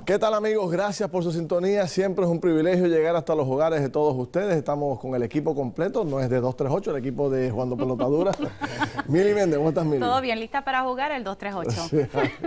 ¿Qué tal, amigos? Gracias por su sintonía. Siempre es un privilegio llegar hasta los hogares de todos ustedes. Estamos con el equipo completo, no es de 238, el equipo de Jugando Pelotadura. Mili Méndez, ¿cómo estás, Mili? Todo bien, lista para jugar el 238. Sí.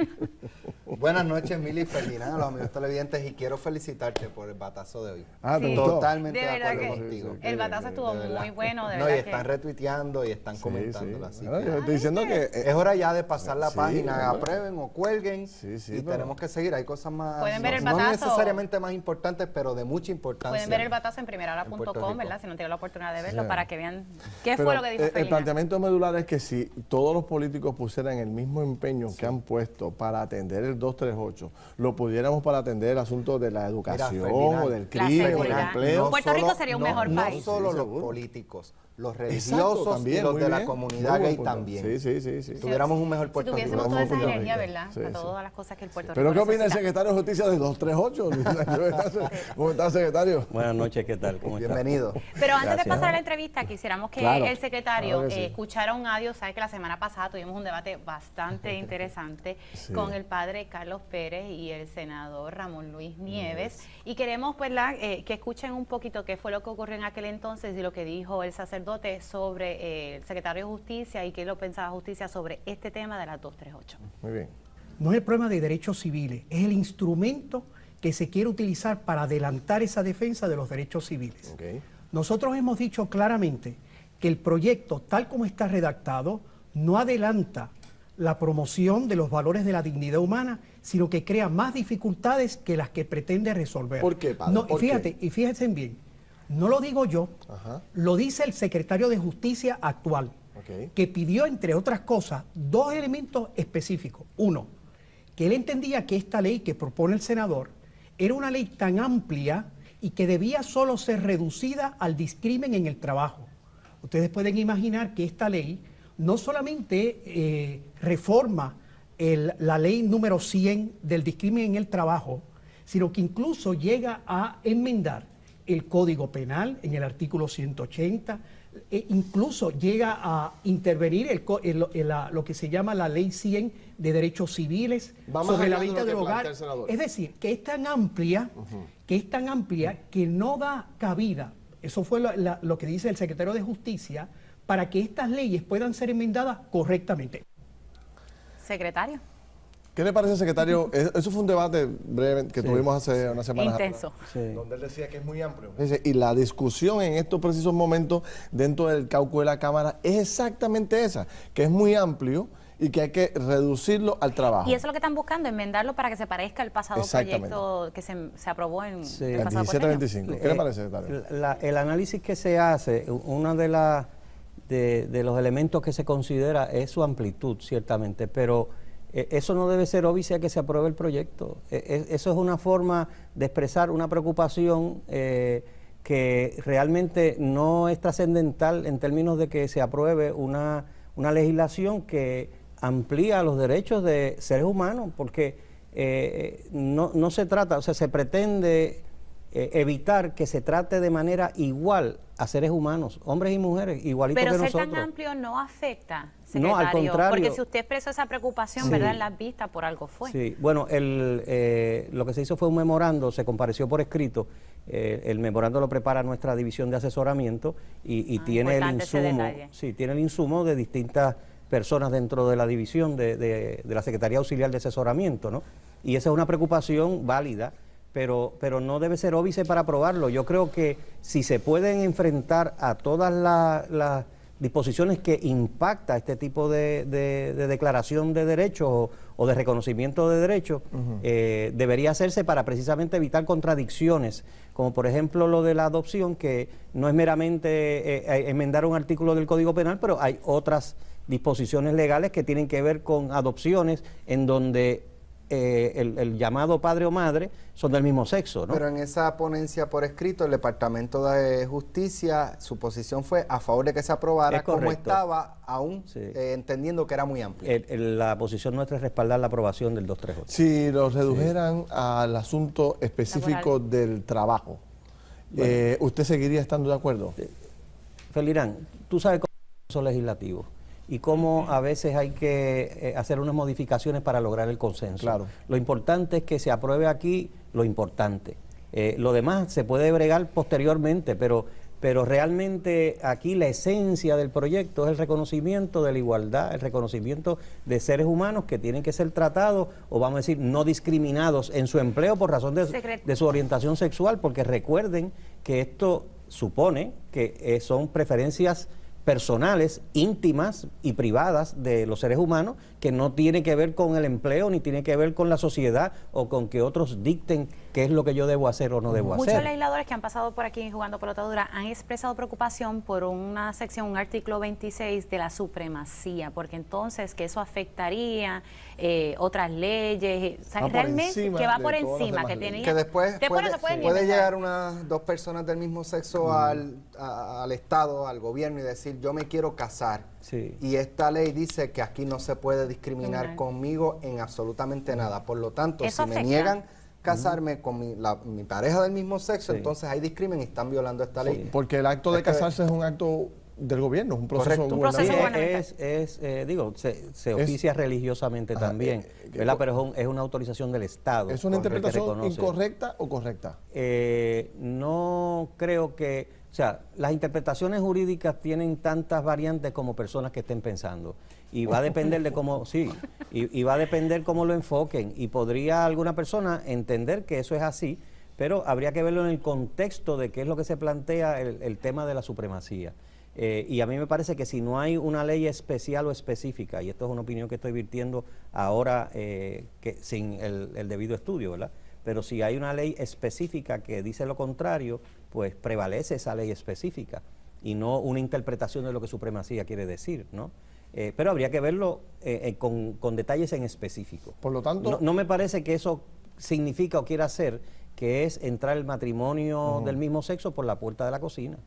Buenas noches, Mili y Ferdinand, a los amigos televidentes, y quiero felicitarte por el batazo de hoy. Ah, ¿te Sí. gustó? Totalmente De de verdad acuerdo que contigo. el batazo estuvo muy bueno, de No, y verdad están que... retuiteando y están Sí, comentándolo, sí. así Bueno, que yo estoy diciendo que... es hora ya de pasar la sí, página, bueno. aprueben o cuelguen, Sí, sí, y pero- tenemos que seguir. Hay cosas más, Pueden ver el no batazo. necesariamente más importantes, pero de mucha importancia. Pueden ver el batazo en Puerto primerahora.com, Rico. ¿verdad? Si no tienen la oportunidad de verlo, Sí. para que vean qué Pero, fue lo que dijo el Felina. planteamiento medular es que si todos los políticos pusieran el mismo empeño que han puesto para atender el 238, lo pudiéramos para atender el asunto de la educación Ferdinand, o del la crimen o del seguridad. empleo. Puerto Rico sería un mejor no país. solo Sí, los seguro. políticos, los Exacto, religiosos también, y los muy de la bien. comunidad Muy buen gay punto. también. Sí. Tuviéramos un mejor Si Puerto Rico. tuviésemos toda esa Puerto energía, Rico. ¿verdad? Sí, Para sí. todas las cosas que el Puerto ¿Pero Rico qué opina el necesita. secretario de Justicia del 238? ¿Cómo está, secretario? Buenas noches, ¿qué tal? ¿Cómo está? Bienvenido. Pero antes de Gracias. pasar a la entrevista, quisiéramos que Claro, el secretario claro que sí. escuchara un audio. Sabe que la semana pasada tuvimos un debate bastante interesante Sí. con el padre Carlos Pérez y el senador Ramón Luis Nieves. Y queremos pues, que escuchen un poquito qué fue lo que ocurrió en aquel entonces y lo que dijo el sacerdote sobre el secretario de Justicia y qué lo pensaba Justicia sobre este tema de las 238. Muy bien. No es el problema de derechos civiles, es el instrumento que se quiere utilizar para adelantar esa defensa de los derechos civiles. Ok. Nosotros hemos dicho claramente que el proyecto, tal como está redactado, no adelanta la promoción de los valores de la dignidad humana, sino que crea más dificultades que las que pretende resolver. ¿Por qué, padre? No, ¿Por qué? y fíjense bien, no lo digo yo, Ajá. lo dice el secretario de Justicia actual, Ok. que pidió, entre otras cosas, dos elementos específicos. Uno, que él entendía que esta ley que propone el senador era una ley tan amplia y que debía solo ser reducida al discrimen en el trabajo. Ustedes pueden imaginar que esta ley no solamente reforma la ley número 100 del discrimen en el trabajo, sino que incluso llega a enmendar el Código Penal en el artículo 180, incluso llega a intervenir lo que se llama la Ley 100 de Derechos Civiles Va más sobre la allá de venta lo que del hogar. plantea el senador. Es decir, que es tan amplia, que no da cabida, eso fue lo que dice el secretario de Justicia, para que estas leyes puedan ser enmendadas correctamente. Secretario. ¿Qué le parece, secretario? Eso fue un debate breve que tuvimos hace unas semanas Intenso. atrás, Sí. donde él decía que es muy amplio. Y la discusión en estos precisos momentos dentro del caucus de la Cámara es exactamente esa, que es muy amplio y que hay que reducirlo al trabajo. Y eso es lo que están buscando, enmendarlo para que se parezca al pasado Exactamente. proyecto que se aprobó en Sí. el El pasado cuatrienio. 1725. ¿Qué le parece, secretario? El análisis que se hace, uno de los elementos que se considera es su amplitud, ciertamente, pero eso no debe ser óbice a que se apruebe el proyecto. Eso es una forma de expresar una preocupación que realmente no es trascendental en términos de que se apruebe una legislación que amplía los derechos de seres humanos, porque no se trata, o sea, se pretende evitar que se trate de manera igual a seres humanos, hombres y mujeres, igualitos Pero que ser nosotros. tan amplio no afecta, No, al secretario, contrario. porque si usted expresó esa preocupación, Sí. ¿verdad?, en las vistas, por algo fue. Sí, bueno, lo que se hizo fue un memorando, se compareció por escrito, el memorando lo prepara nuestra división de asesoramiento y tiene el importante ese insumo, detalle. sí, tiene el insumo de distintas personas dentro de la división de la Secretaría Auxiliar de Asesoramiento, ¿no? Y esa es una preocupación válida, pero no debe ser óbice para aprobarlo. Yo creo que si se pueden enfrentar a todas las disposiciones que impacta este tipo de declaración de derechos o de reconocimiento de derechos, debería hacerse para precisamente evitar contradicciones, como por ejemplo lo de la adopción, que no es meramente enmendar un artículo del Código Penal, pero hay otras disposiciones legales que tienen que ver con adopciones en donde el llamado padre o madre son del mismo sexo, ¿no? Pero en esa ponencia por escrito, el Departamento de Justicia, su posición fue a favor de que se aprobara Es como correcto. estaba, aún Sí. entendiendo que era muy amplio. La posición nuestra es respaldar la aprobación del 238. Si lo redujeran al asunto específico del trabajo, ¿usted seguiría estando de acuerdo? Felirán, tú sabes cómo es el proceso legislativo y cómo a veces hay que hacer unas modificaciones para lograr el consenso. Claro. Lo importante es que se apruebe aquí lo importante. Lo demás se puede bregar posteriormente, pero realmente aquí la esencia del proyecto es el reconocimiento de la igualdad, el reconocimiento de seres humanos que tienen que ser tratados, o vamos a decir, no discriminados en su empleo por razón de su orientación sexual, porque recuerden que esto supone que son preferencias personales, íntimas y privadas de los seres humanos, que no tiene que ver con el empleo, ni tiene que ver con la sociedad o con que otros dicten qué es lo que yo debo hacer o no debo hacer. Muchos legisladores que han pasado por aquí Jugando Pelotadura han expresado preocupación por una sección, un artículo 26 de la supremacía, porque entonces que eso afectaría otras leyes, o sea, realmente que va por encima, que tenía... Que después puede llegar llegar unas dos personas del mismo sexo al Estado, al gobierno, y decir, yo me quiero casar. Sí. Y esta ley dice que aquí no se puede discriminar conmigo en absolutamente nada. Por lo tanto, eso si afecta. me niegan casarme con mi pareja del mismo sexo, Sí. entonces hay discrimen y están violando esta ley. Porque el acto de Es que- casarse es un acto del gobierno, es un proceso Correcto. Un proceso gubernamental. gubernamental. Se oficia religiosamente también, ¿verdad? Pero es una autorización del Estado. ¿Es una que interpretación reconoce. incorrecta o correcta? No creo que, o sea, las interpretaciones jurídicas tienen tantas variantes como personas que estén pensando, y va a depender de cómo, sí, y va a depender cómo lo enfoquen, y podría alguna persona entender que eso es así, pero habría que verlo en el contexto de qué es lo que se plantea el tema de la supremacía. Y a mí me parece que si no hay una ley especial o específica, y esto es una opinión que estoy virtiendo ahora que sin el debido estudio, ¿verdad? Pero si hay una ley específica que dice lo contrario, pues prevalece esa ley específica y no una interpretación de lo que supremacía quiere decir, ¿no? Pero habría que verlo con detalles en específico. Por lo tanto, No me parece que eso significa o quiera hacer que es entrar el matrimonio del mismo sexo por la puerta de la cocina.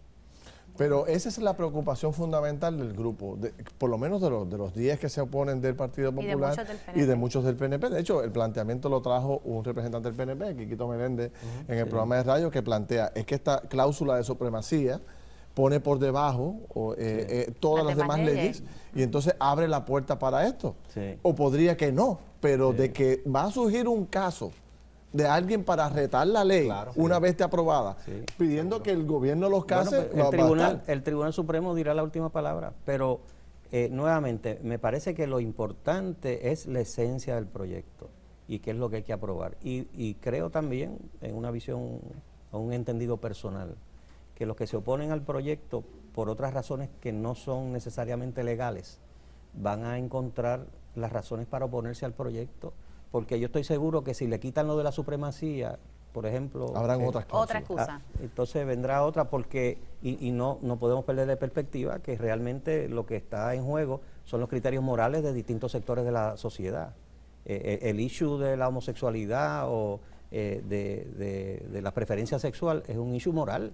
pero esa es la preocupación fundamental del grupo, por lo menos de los 10 que se oponen del Partido Y de Popular muchos del PNP. y de muchos del PNP. De hecho, el planteamiento lo trajo un representante del PNP, Quiquito Meléndez, en el programa de radio, que plantea, es que esta cláusula de supremacía pone por debajo todas las demás leyes y entonces abre la puerta para esto. Sí. O podría que no, pero de que va a surgir un caso de alguien para retar la ley una vez esté aprobada, pidiendo que el gobierno los case, Bueno, pues, va a estar. el Tribunal Supremo dirá la última palabra, pero nuevamente, me parece que lo importante es la esencia del proyecto y qué es lo que hay que aprobar. Y creo también, en una visión o un entendido personal, que los que se oponen al proyecto por otras razones que no son necesariamente legales, van a encontrar las razones para oponerse al proyecto, porque yo estoy seguro que si le quitan lo de la supremacía, por ejemplo... Habrán otras cosas. Otra excusa. Entonces vendrá otra porque, y no podemos perder de perspectiva que realmente lo que está en juego son los criterios morales de distintos sectores de la sociedad. El issue de la homosexualidad o de la preferencia sexual es un issue moral,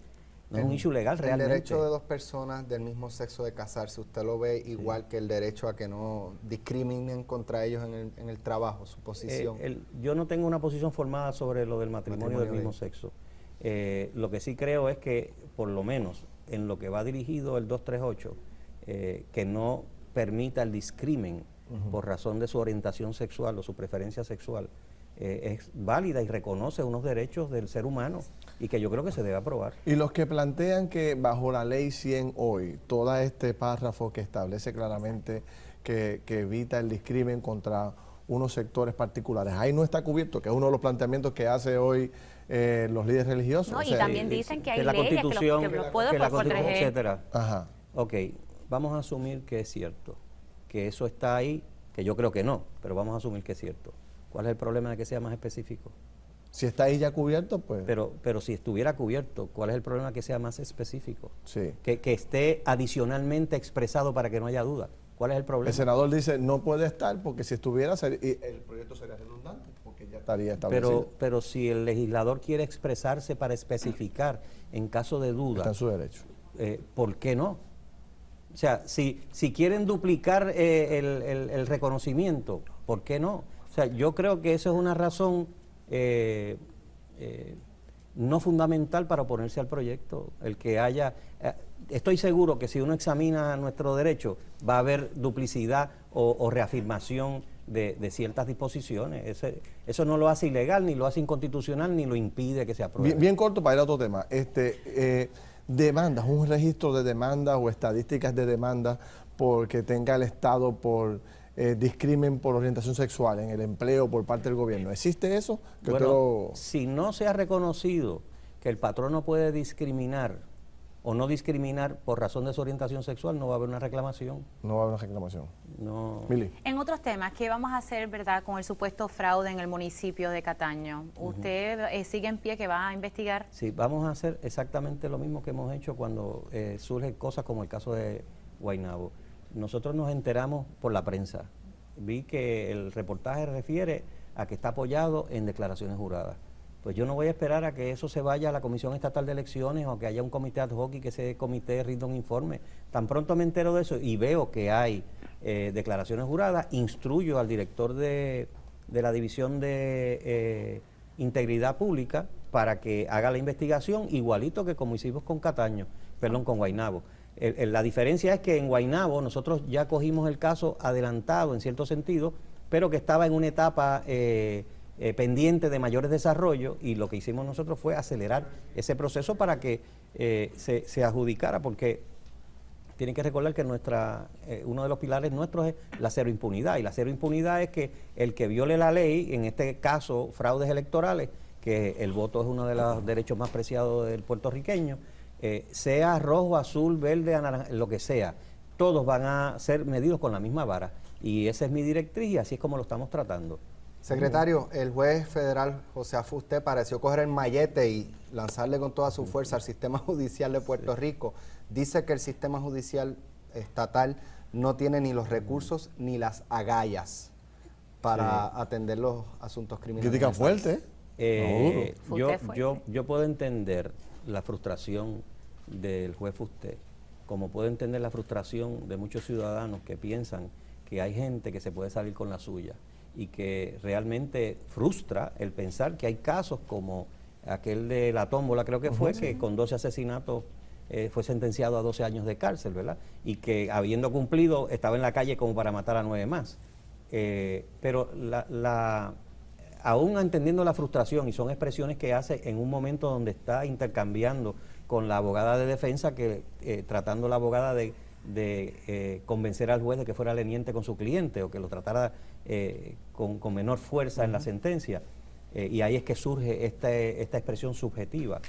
no es un issue legal realmente. El derecho de dos personas del mismo sexo de casarse, ¿usted lo ve igual que el derecho a que no discriminen contra ellos en el trabajo, su posición? Yo no tengo una posición formada sobre lo del matrimonio del mismo sexo. Lo que sí creo es que, por lo menos, en lo que va dirigido el 238, que no permita el discrimen por razón de su orientación sexual o su preferencia sexual, es válida y reconoce unos derechos del ser humano y que yo creo que se debe aprobar. Y los que plantean que bajo la ley 100 hoy, todo este párrafo que establece claramente que evita el discrimen contra unos sectores particulares, ahí no está cubierto, que es uno de los planteamientos que hace hoy los líderes religiosos. No, O y sea, también dicen que hay la leyes Constitución, que los pueden que la Constitución, proteger. etcétera. Ajá. Ok, vamos a asumir que es cierto, que eso está ahí, que yo creo que no, pero vamos a asumir que es cierto. ¿Cuál es el problema de que sea más específico? Si está ahí ya cubierto, pues Pero si estuviera cubierto, ¿cuál es el problema de que sea más específico? sí. Que esté adicionalmente expresado para que no haya duda. ¿Cuál es el problema? El senador dice no puede estar porque si estuviera el proyecto sería redundante porque ya estaría establecido. Pero si el legislador quiere expresarse para especificar en caso de duda, Está en su derecho. ¿por qué no? O sea, si quieren duplicar el reconocimiento, ¿por qué no? O sea, yo creo que eso es una razón no fundamental para oponerse al proyecto. El que haya, estoy seguro que si uno examina nuestro derecho va a haber duplicidad o reafirmación de ciertas disposiciones. Eso no lo hace ilegal, ni lo hace inconstitucional, ni lo impide que se apruebe. Bien corto para ir a otro tema. Demandas, un registro de demandas o estadísticas de demandas porque tenga el Estado por discrimen por orientación sexual en el empleo por parte del gobierno. ¿Existe eso? Bueno, si no se ha reconocido que el patrón no puede discriminar o no discriminar por razón de su orientación sexual, no va a haber una reclamación. No va a haber una reclamación. No. Mili. En otros temas, ¿qué vamos a hacer, verdad, con el supuesto fraude en el municipio de Cataño? ¿Usted sigue en pie que va a investigar? Sí, vamos a hacer exactamente lo mismo que hemos hecho cuando surgen cosas como el caso de Guaynabo. Nosotros nos enteramos por la prensa. Vi que el reportaje refiere a que está apoyado en declaraciones juradas. Pues yo no voy a esperar a que eso se vaya a la Comisión Estatal de Elecciones o que haya un comité ad hoc y que ese comité rinda un informe. Tan pronto me entero de eso y veo que hay declaraciones juradas, instruyo al director de la División de Integridad Pública para que haga la investigación igualito que como hicimos con con Guaynabo. La diferencia es que en Guaynabo nosotros ya cogimos el caso adelantado en cierto sentido, pero que estaba en una etapa pendiente de mayores desarrollos, y lo que hicimos nosotros fue acelerar ese proceso para que se adjudicara, porque tienen que recordar que uno de los pilares nuestros es la cero impunidad, y la cero impunidad es que el que viole la ley, en este caso fraudes electorales, que el voto es uno de los derechos más preciados del puertorriqueño, sea rojo, azul, verde, anaranjado, lo que sea, todos van a ser medidos con la misma vara, y esa es mi directriz y así es como lo estamos tratando. Secretario, el juez federal José Afusté pareció coger el mallete y lanzarle con toda su fuerza al sistema judicial de Puerto Rico. Dice que el sistema judicial estatal no tiene ni los recursos ni las agallas para atender los asuntos criminales. Crítica fuerte. Yo puedo entender la frustración del juez Fusté, como puedo entender la frustración de muchos ciudadanos que piensan que hay gente que se puede salir con la suya, y que realmente frustra el pensar que hay casos como aquel de la tómbola, creo que fue, que con 12 asesinatos fue sentenciado a 12 años de cárcel, ¿verdad? Y que habiendo cumplido estaba en la calle como para matar a 9 más. Pero aún entendiendo la frustración, y son expresiones que hace en un momento donde está intercambiando con la abogada de defensa, que tratando la abogada de convencer al juez de que fuera leniente con su cliente o que lo tratara con menor fuerza en la sentencia, y ahí es que surge esta expresión subjetiva,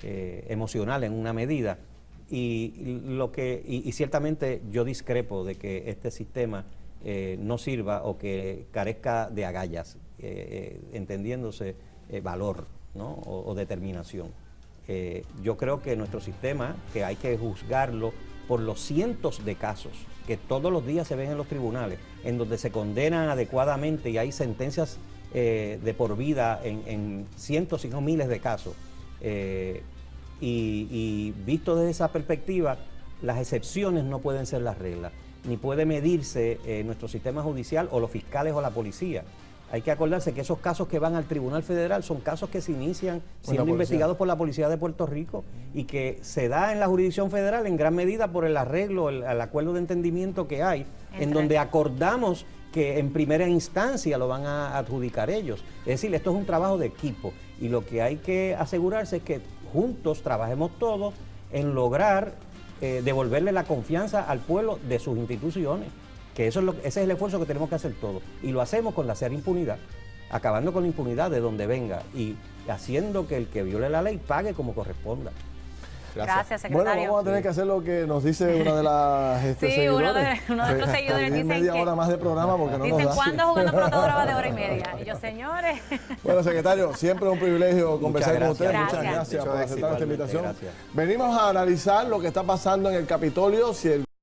emocional en una medida, y ciertamente yo discrepo de que este sistema no sirva o que carezca de agallas, entendiéndose valor, ¿no? o determinación. Yo creo que nuestro sistema, que hay que juzgarlo por los cientos de casos que todos los días se ven en los tribunales, en donde se condenan adecuadamente y hay sentencias de por vida en cientos y no miles de casos. Y visto desde esa perspectiva, las excepciones no pueden ser las reglas, ni puede medirse nuestro sistema judicial o los fiscales o la policía. Hay que acordarse que esos casos que van al Tribunal Federal son casos que se inician siendo investigados por la Policía de Puerto Rico y que se da en la jurisdicción federal en gran medida por el arreglo, el acuerdo de entendimiento que hay, en donde acordamos que en primera instancia lo van a adjudicar ellos. Es decir, esto es un trabajo de equipo y lo que hay que asegurarse es que juntos trabajemos todos en lograr devolverle la confianza al pueblo de sus instituciones. Que ese es el esfuerzo que tenemos que hacer todos. Y lo hacemos con la cero impunidad, acabando con la impunidad de donde venga y haciendo que el que viole la ley pague como corresponda. Gracias, secretario. Bueno, vamos a tener que hacer lo que nos dice una de las seguidores. Uno de nuestros seguidores dice media hora más de programa porque no nos da. ¿Cuándo jugando pelota de hora y media? Y yo, señores. Bueno, secretario, siempre un privilegio conversar con usted. Muchas gracias por aceptar esta invitación. Venimos a analizar lo que está pasando en el Capitolio. Si el